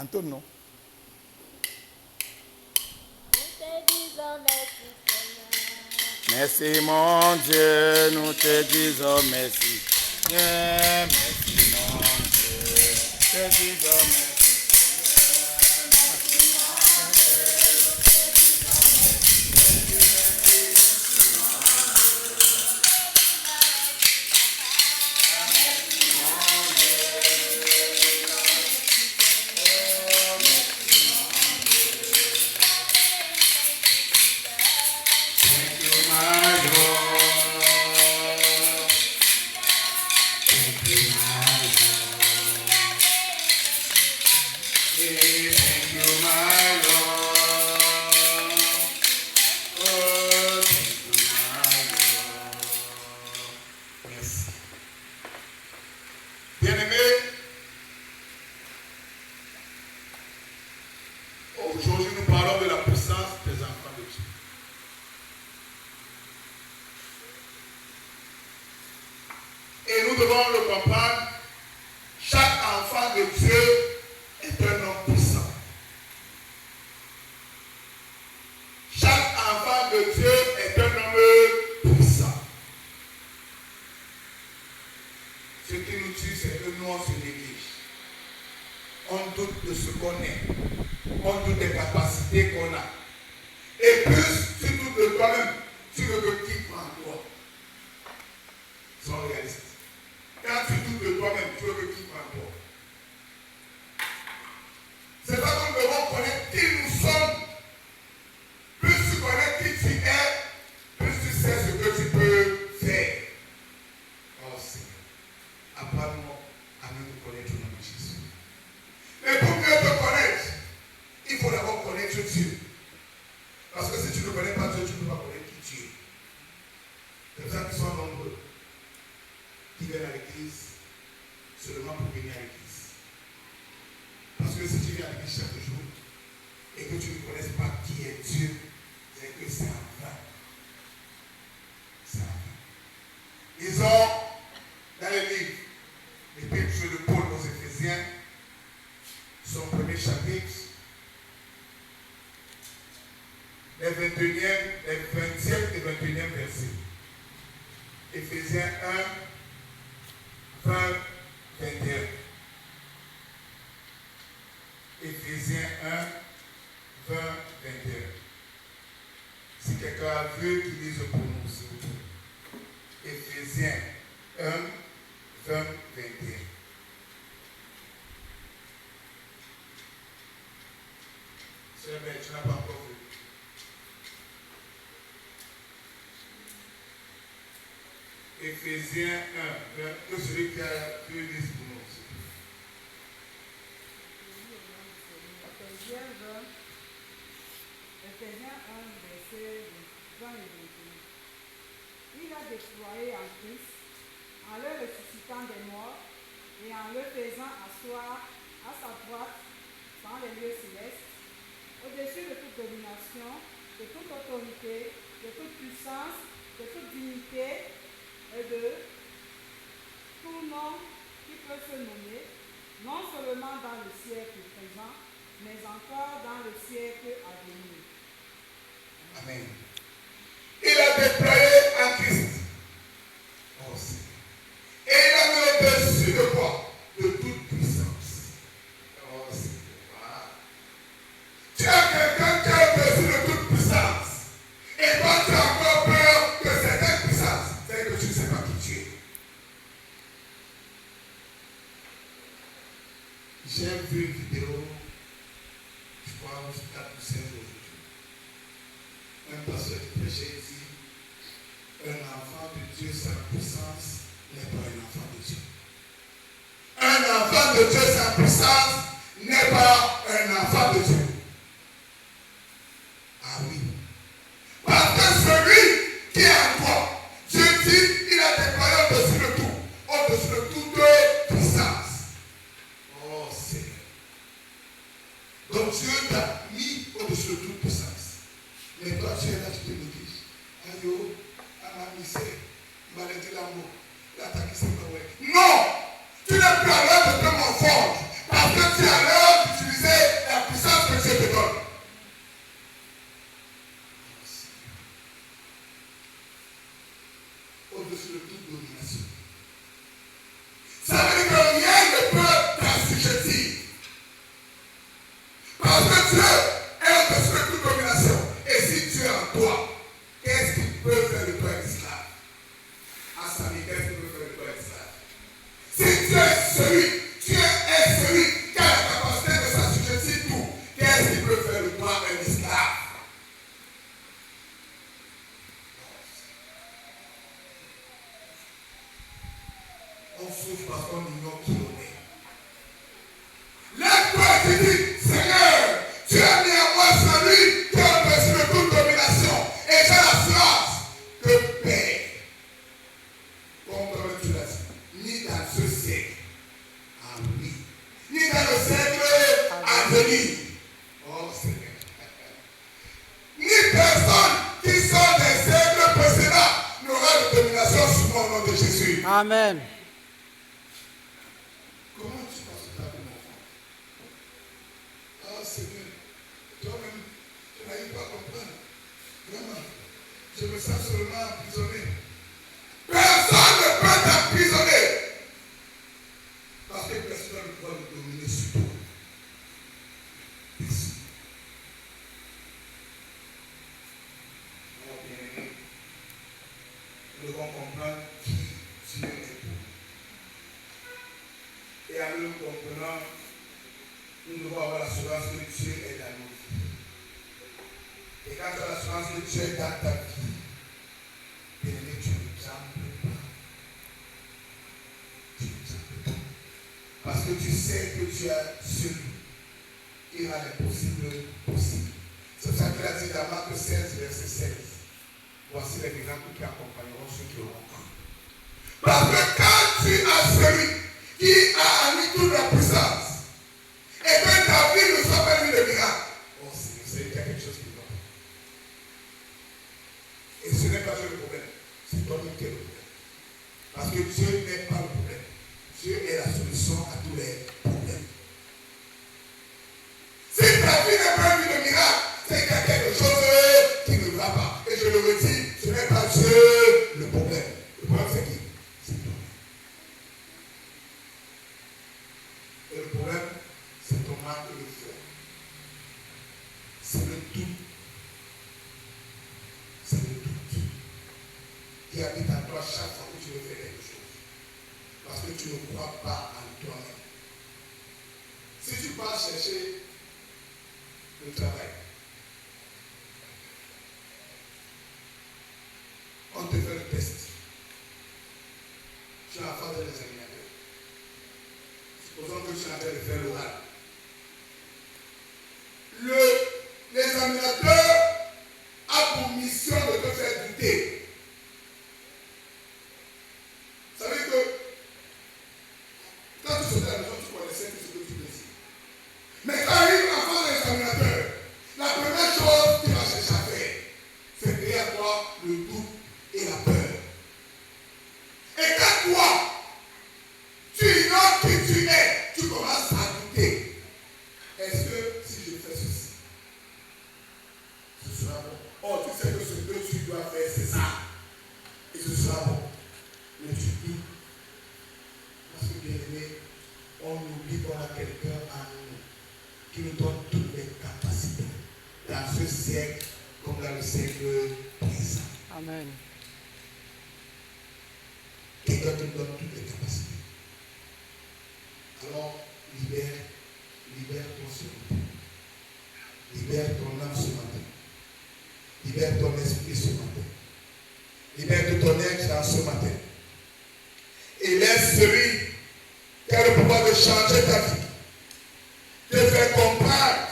Antoine, non? Merci mon Dieu, nous te disons merci. Merci mon Dieu, te disons merci. Éphésiens 1, que celui qui a pu lire pour nous. Éphésiens 1, verset 20 et 21. Il a déployé en Christ, en le ressuscitant des morts et en le faisant asseoir à sa droite dans les lieux célestes, au-dessus de toute domination, de toute autorité, de toute puissance, de toute dignité et de tout nom qui peut se nommer, non seulement dans le siècle présent, mais encore dans le siècle à venir. Amen. Il a déployé en Christ. Oh Seigneur. Et il a mis au-dessus de quoi? De toute puissance. Oh Seigneur. Tu as quelqu'un qui est au-dessus de toute puissance. Et toi, tu as encore peur de certaines puissances. C'est que tu ne sais pas qui tu es. J'ai vu une vidéo, je crois, 4 ou 5 aujourd'hui. Un pasteur qui prêchait ici, un enfant de Dieu sans puissance n'est pas un enfant de Dieu. Un enfant de Dieu sans puissance n'est pas un enfant de Dieu. Ah oui. Parce que celui qui est en toi, Dieu dit, il a déployé au-dessus de tout, au-dessus de toute puissance. Oh Seigneur. Donc Dieu t'a mis au-dessus de toute puissance. Mais toi, tu es là, tu te négliges. Ayo, Amamisé, maladie d'amour, l'attaque qui s'est pas. Non! Tu n'es plus à l'heure de te morfondre. Parce que tu es à l'heure d'utiliser Tu es celui qui a la capacité de s'assujettir tout. Qu'est-ce qui peut faire de toi un esclave? On souffre parce qu'on ignore qui on est. Lève-toi et te dis, Seigneur, tu as mis à moi celui qui est au-dessus de toute domination. Et j'ai l'assurance que Père, comme toi-même tu l'as dit, ni dans ce siècle, ah oui, ni dans le siècle à venir. Oh Seigneur. Ni personne qui sort des siècles précédents n'aura de domination sur moi au nom de Jésus. Amen. Comment tu passes ta vie, mon enfant? Oh Seigneur, toi-même, tu n'arrives pas à comprendre. Vraiment, je me sens seulement emprisonné. Personne ne peut t'emprisonner. Parce que personne ne peut me dominer sur toi. Merci. Oh bien-aimé, nous devons comprendre qui Dieu est pour nous. Et en le comprenant, nous devons avoir l'assurance que Dieu est dans nos vies. Et quand tu as l'assurance que Dieu est dans ta vie, bien-aimé, tu ne trembles pas. Tu ne trembles pas. Parce que tu sais que tu as celui qui rend l'impossible possible. C'est pour ça qu'il a dit dans Marc 16, verset 16. Voici les miracles qui accompagneront ceux qui auront cru. Parce que quand tu as celui qui a en lui toute la puissance, et que ta vie ne soit pas une de miracle, oh Seigneur, c'est qu'il y a quelque chose qui va pas. Et ce n'est pas le problème, c'est toi-même qui es le problème. Parce que Dieu n'est pas le problème. Dieu est la solution à tous les problèmes. Si ta vie n'est pas une vie de miracle, c'est qu'il y a quelque chose qui ne va pas. Et je le redis, ce n'est pas Dieu le problème. Le problème c'est qui? C'est toi. Et le problème, c'est ton manque de foi. C'est le doute. C'est le doute qui habite en toi chaque fois que tu veux faire quelque chose. Parce que tu ne crois pas en toi-même. Si tu vas chercher le travail, on te fait le test. Tu es en face de l'examinateur. Supposons que tu es en train de faire l'oral. L'examinateur a pour mission de te faire douter. Vous savez que quand tu sortais à la maison, tu connaissais tout ce que tu faisais. Mais quand il arrive en face de l'examinateur, la première chose qu'il va chercher à faire, c'est créer à toi le doute et la peur. Et quand toi, tu ignores qui tu es, tu commences à douter. Est-ce que si je fais ceci, ce sera bon? Oh, tu sais que ce que tu dois faire, c'est ça. Et ce sera bon. Mais tu doutes. Parce que bien aimé, on oublie qu'on a quelqu'un en nous qui nous donne toutes les capacités. Dans ce siècle, comme dans le siècle présent. Amen. Quelqu'un qui nous donne toutes les capacités. Alors, libère ton ce matin. Libère ton âme ce matin. Libère ton esprit ce matin. Libère tout ton être dans ce matin. Et laisse celui qui a le pouvoir de changer ta vie, te faire comprendre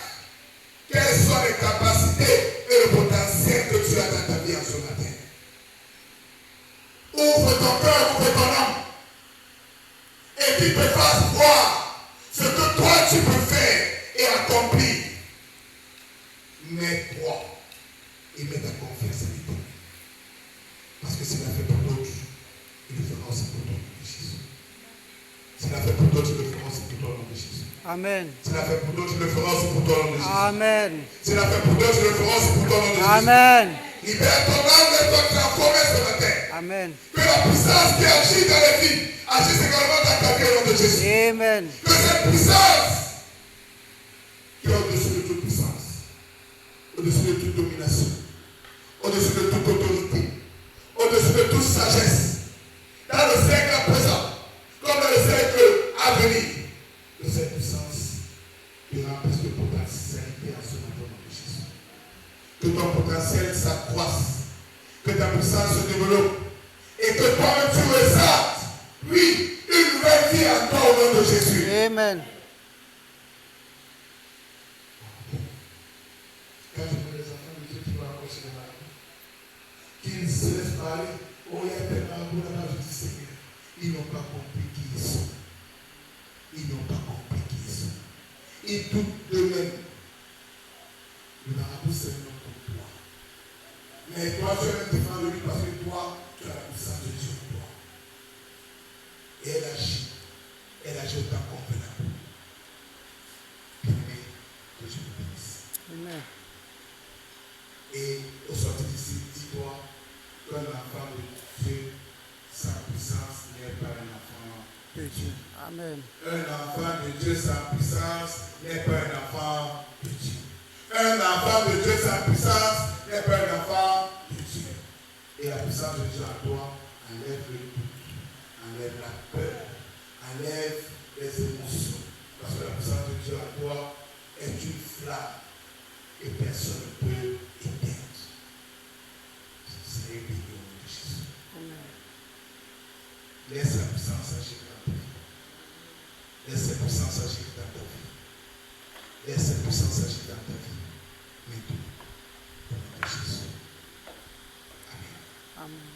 quelles sont les capacités et le potentiel que tu as dans ta vie en ce matin. Ouvre ton cœur, ouvre ton âme. Et qu'il te fasse voir ce que toi tu peux faire et accomplir. Mets-toi et mets ta confiance en lui. Parce que s'il l'a fait pour d'autres, il le fera aussi pour toi, nom de Jésus. S'il l'a fait pour d'autres, il le fera aussi pour toi, nom de Jésus. Amen. S'il l'a fait pour d'autres, il le fera aussi pour toi, nom de Jésus. Amen. S'il l'a fait pour d'autres, il le fera aussi pour toi, nom de Jésus. Amen. Libère ton âme, laisse-toi transformer ce matin. Amen. Que la puissance qui agit dans les vies agisse également dans ta vie au nom de Jésus. Amen. Que cette puissance qui est au-dessus de toute puissance, au-dessus de toute domination, au-dessus de toute autorité, au-dessus de toute sagesse, dans le siècle à présent, comme dans le siècle à venir. Que cette puissance te remplisse de potentialité en ce matin, nom de Jésus. Que ton potentiel s'accroisse. Que ta puissance se développe. Et que toi-même tu ressentes, oui, une nouvelle vie en toi au nom de Jésus. Amen. Quand je vois les enfants de Dieu qui vont approcher de la main, qu'ils se laissent parler, oh, il y a tellement de là-bas, je dis Seigneur, ils n'ont pas compris qui ils sont. Ils n'ont pas compris qui ils sont. Ils doutent d'eux-mêmes. Le marabout, c'est un homme comme toi. Mais toi, tu es un défendre de lui parce que toi, tu as la puissance de Dieu en toi. Et elle agit autant convenable. Bien-aimé, que je vous bénisse. Amen. Et au sortir d'ici, dis-toi qu'un enfant de Dieu, sa puissance n'est pas un enfant petit. Amen. Un enfant de Dieu, sa puissance n'est pas un enfant petit. Un enfant de Dieu, sa puissance n'est pas un enfant petit. Et la puissance de Dieu en toi enlève le doute, enlève la peur, enlève les émotions. Parce que la puissance de Dieu en toi est une flamme que personne ne peut éteindre. C'est béni au nom de Jésus. Laisse la puissance agir dans ta vie. Laisse la puissance agir dans ta vie. Laisse la puissance agir dans ta vie. Maintenant, au nom de Jésus. Amen. Amen.